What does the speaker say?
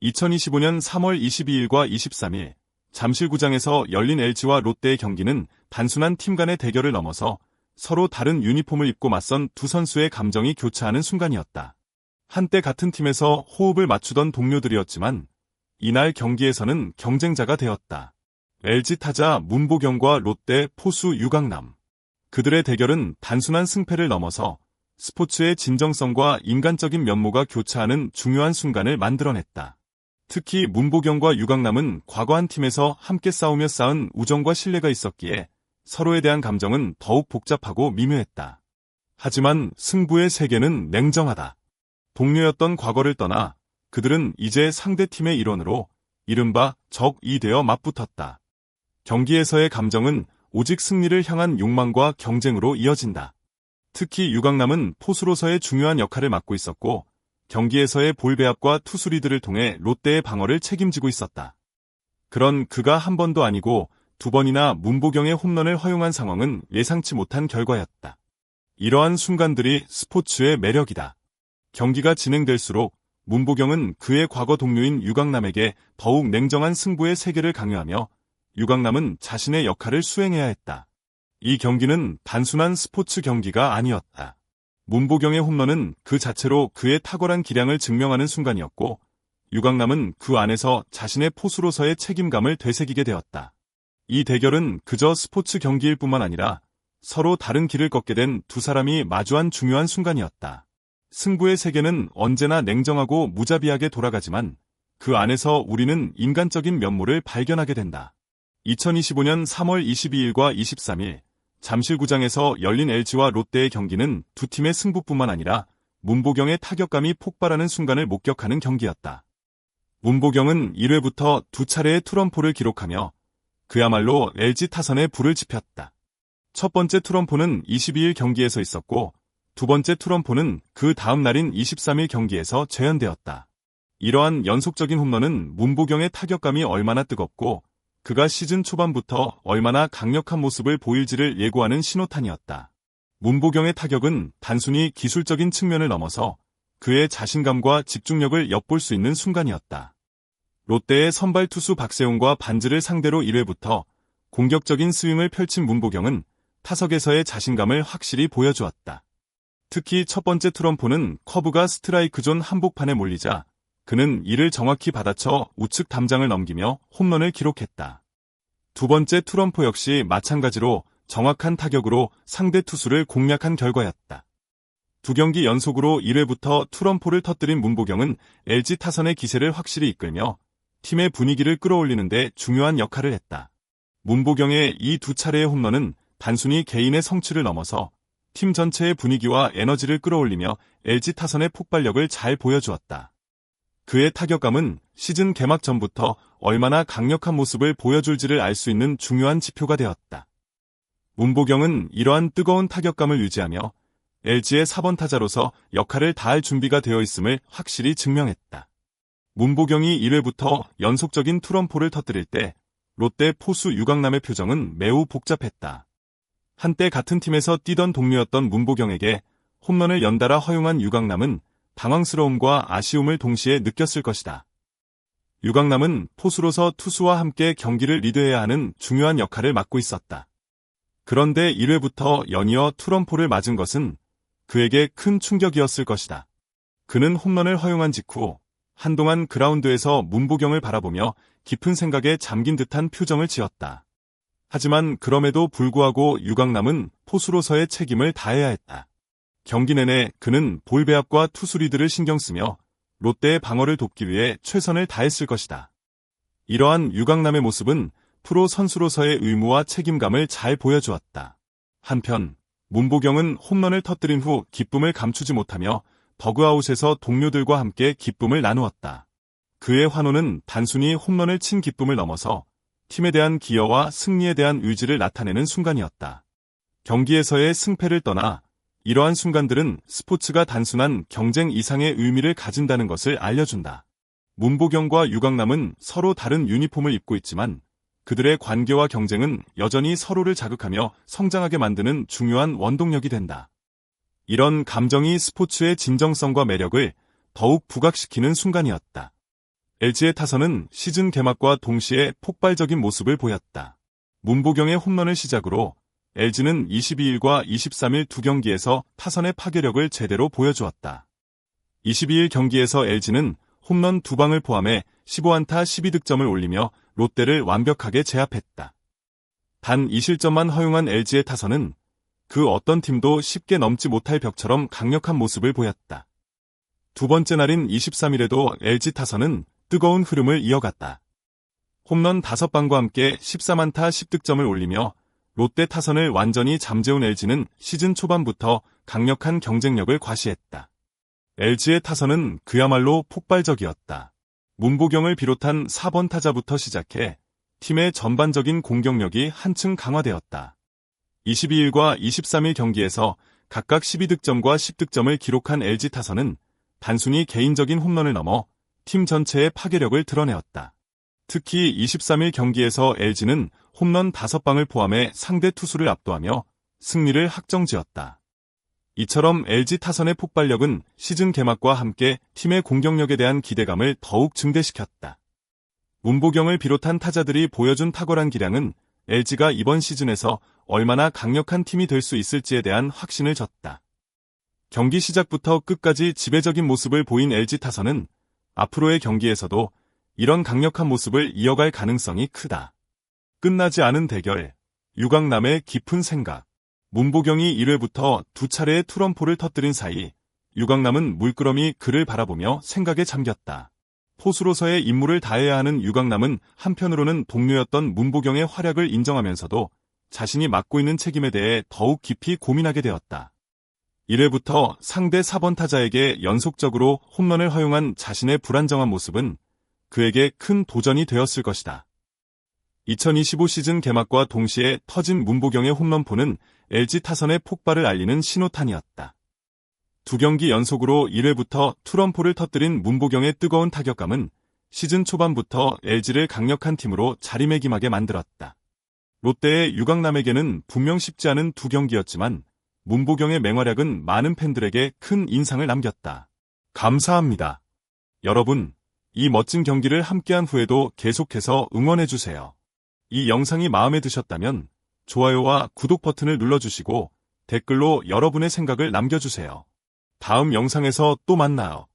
2025년 3월 22일과 23일 잠실구장에서 열린 LG와 롯데의 경기는 단순한 팀 간의 대결을 넘어서 서로 다른 유니폼을 입고 맞선 두 선수의 감정이 교차하는 순간이었다. 한때 같은 팀에서 호흡을 맞추던 동료들이었지만 이날 경기에서는 경쟁자가 되었다. LG 타자 문보경과 롯데 포수 유강남. 그들의 대결은 단순한 승패를 넘어서 스포츠의 진정성과 인간적인 면모가 교차하는 중요한 순간을 만들어냈다. 특히 문보경과 유강남은 과거 한 팀에서 함께 싸우며 쌓은 우정과 신뢰가 있었기에 서로에 대한 감정은 더욱 복잡하고 미묘했다. 하지만 승부의 세계는 냉정하다. 동료였던 과거를 떠나 그들은 이제 상대팀의 일원으로 이른바 적이 되어 맞붙었다. 경기에서의 감정은 오직 승리를 향한 욕망과 경쟁으로 이어진다. 특히 유강남은 포수로서의 중요한 역할을 맡고 있었고 경기에서의 볼 배합과 투수 리드를 통해 롯데의 방어를 책임지고 있었다. 그런 그가 한 번도 아니고 두 번이나 문보경의 홈런을 허용한 상황은 예상치 못한 결과였다. 이러한 순간들이 스포츠의 매력이다. 경기가 진행될수록 문보경은 그의 과거 동료인 유강남에게 더욱 냉정한 승부의 세계를 강요하며 유강남은 자신의 역할을 수행해야 했다. 이 경기는 단순한 스포츠 경기가 아니었다. 문보경의 홈런은 그 자체로 그의 탁월한 기량을 증명하는 순간이었고 유강남은 그 안에서 자신의 포수로서의 책임감을 되새기게 되었다. 이 대결은 그저 스포츠 경기일 뿐만 아니라 서로 다른 길을 걷게 된 두 사람이 마주한 중요한 순간이었다. 승부의 세계는 언제나 냉정하고 무자비하게 돌아가지만 그 안에서 우리는 인간적인 면모를 발견하게 된다. 2025년 3월 22일과 23일 잠실구장에서 열린 LG와 롯데의 경기는 두 팀의 승부뿐만 아니라 문보경의 타격감이 폭발하는 순간을 목격하는 경기였다. 문보경은 1회부터 두 차례의 투런포를 기록하며 그야말로 LG 타선에 불을 지폈다. 첫 번째 투런포는 22일 경기에서 있었고 두 번째 투런포는 그 다음 날인 23일 경기에서 재현되었다. 이러한 연속적인 홈런은 문보경의 타격감이 얼마나 뜨겁고 그가 시즌 초반부터 얼마나 강력한 모습을 보일지를 예고하는 신호탄이었다. 문보경의 타격은 단순히 기술적인 측면을 넘어서 그의 자신감과 집중력을 엿볼 수 있는 순간이었다. 롯데의 선발 투수 박세웅과 반지를 상대로 1회부터 공격적인 스윙을 펼친 문보경은 타석에서의 자신감을 확실히 보여주었다. 특히 첫 번째 투런포는 커브가 스트라이크 존 한복판에 몰리자 그는 이를 정확히 받아쳐 우측 담장을 넘기며 홈런을 기록했다. 두 번째 투런포 역시 마찬가지로 정확한 타격으로 상대 투수를 공략한 결과였다. 두 경기 연속으로 1회부터 투런포를 터뜨린 문보경은 LG 타선의 기세를 확실히 이끌며 팀의 분위기를 끌어올리는 데 중요한 역할을 했다. 문보경의 이 두 차례의 홈런은 단순히 개인의 성취를 넘어서 팀 전체의 분위기와 에너지를 끌어올리며 LG 타선의 폭발력을 잘 보여주었다. 그의 타격감은 시즌 개막 전부터 얼마나 강력한 모습을 보여줄지를 알 수 있는 중요한 지표가 되었다. 문보경은 이러한 뜨거운 타격감을 유지하며 LG의 4번 타자로서 역할을 다할 준비가 되어 있음을 확실히 증명했다. 문보경이 1회부터 연속적인 투런포를 터뜨릴 때 롯데 포수 유강남의 표정은 매우 복잡했다. 한때 같은 팀에서 뛰던 동료였던 문보경에게 홈런을 연달아 허용한 유강남은 당황스러움과 아쉬움을 동시에 느꼈을 것이다. 유강남은 포수로서 투수와 함께 경기를 리드해야 하는 중요한 역할을 맡고 있었다. 그런데 1회부터 연이어 투런포를 맞은 것은 그에게 큰 충격이었을 것이다. 그는 홈런을 허용한 직후 한동안 그라운드에서 문보경을 바라보며 깊은 생각에 잠긴 듯한 표정을 지었다. 하지만 그럼에도 불구하고 유강남은 포수로서의 책임을 다해야 했다. 경기 내내 그는 볼 배합과 투수 리드를 신경 쓰며 롯데의 방어를 돕기 위해 최선을 다했을 것이다. 이러한 유강남의 모습은 프로 선수로서의 의무와 책임감을 잘 보여주었다. 한편 문보경은 홈런을 터뜨린 후 기쁨을 감추지 못하며 더그아웃에서 동료들과 함께 기쁨을 나누었다. 그의 환호는 단순히 홈런을 친 기쁨을 넘어서 팀에 대한 기여와 승리에 대한 의지를 나타내는 순간이었다. 경기에서의 승패를 떠나 이러한 순간들은 스포츠가 단순한 경쟁 이상의 의미를 가진다는 것을 알려준다. 문보경과 유강남은 서로 다른 유니폼을 입고 있지만 그들의 관계와 경쟁은 여전히 서로를 자극하며 성장하게 만드는 중요한 원동력이 된다. 이런 감정이 스포츠의 진정성과 매력을 더욱 부각시키는 순간이었다. LG의 타선은 시즌 개막과 동시에 폭발적인 모습을 보였다. 문보경의 홈런을 시작으로 LG는 22일과 23일 두 경기에서 타선의 파괴력을 제대로 보여주었다. 22일 경기에서 LG는 홈런 2방을 포함해 15안타 12득점을 올리며 롯데를 완벽하게 제압했다. 단 2실점만 허용한 LG의 타선은 그 어떤 팀도 쉽게 넘지 못할 벽처럼 강력한 모습을 보였다. 두 번째 날인 23일에도 LG 타선은 뜨거운 흐름을 이어갔다. 홈런 5방과 함께 13안타 10득점을 올리며 롯데 타선을 완전히 잠재운 LG는 시즌 초반부터 강력한 경쟁력을 과시했다. LG의 타선은 그야말로 폭발적이었다. 문보경을 비롯한 4번 타자부터 시작해 팀의 전반적인 공격력이 한층 강화되었다. 22일과 23일 경기에서 각각 12득점과 10득점을 기록한 LG 타선은 단순히 개인적인 홈런을 넘어 팀 전체의 파괴력을 드러내었다. 특히 23일 경기에서 LG는 홈런 5방을 포함해 상대 투수를 압도하며 승리를 확정지었다. 이처럼 LG 타선의 폭발력은 시즌 개막과 함께 팀의 공격력에 대한 기대감을 더욱 증대시켰다. 문보경을 비롯한 타자들이 보여준 탁월한 기량은 LG가 이번 시즌에서 얼마나 강력한 팀이 될 수 있을지에 대한 확신을 줬다. 경기 시작부터 끝까지 지배적인 모습을 보인 LG 타선은 앞으로의 경기에서도 이런 강력한 모습을 이어갈 가능성이 크다. 끝나지 않은 대결, 유강남의 깊은 생각. 문보경이 1회부터 두 차례의 투런포를 터뜨린 사이 유강남은 물끄러미 그를 바라보며 생각에 잠겼다. 포수로서의 임무를 다해야 하는 유강남은 한편으로는 동료였던 문보경의 활약을 인정하면서도 자신이 맡고 있는 책임에 대해 더욱 깊이 고민하게 되었다. 1회부터 상대 4번 타자에게 연속적으로 홈런을 허용한 자신의 불안정한 모습은 그에게 큰 도전이 되었을 것이다. 2025 시즌 개막과 동시에 터진 문보경의 홈런포는 LG 타선의 폭발을 알리는 신호탄이었다. 두 경기 연속으로 1회부터 투런포를 터뜨린 문보경의 뜨거운 타격감은 시즌 초반부터 LG를 강력한 팀으로 자리매김하게 만들었다. 롯데의 유강남에게는 분명 쉽지 않은 두 경기였지만 문보경의 맹활약은 많은 팬들에게 큰 인상을 남겼다. 감사합니다. 여러분, 이 멋진 경기를 함께한 후에도 계속해서 응원해주세요. 이 영상이 마음에 드셨다면 좋아요와 구독 버튼을 눌러주시고 댓글로 여러분의 생각을 남겨주세요. 다음 영상에서 또 만나요.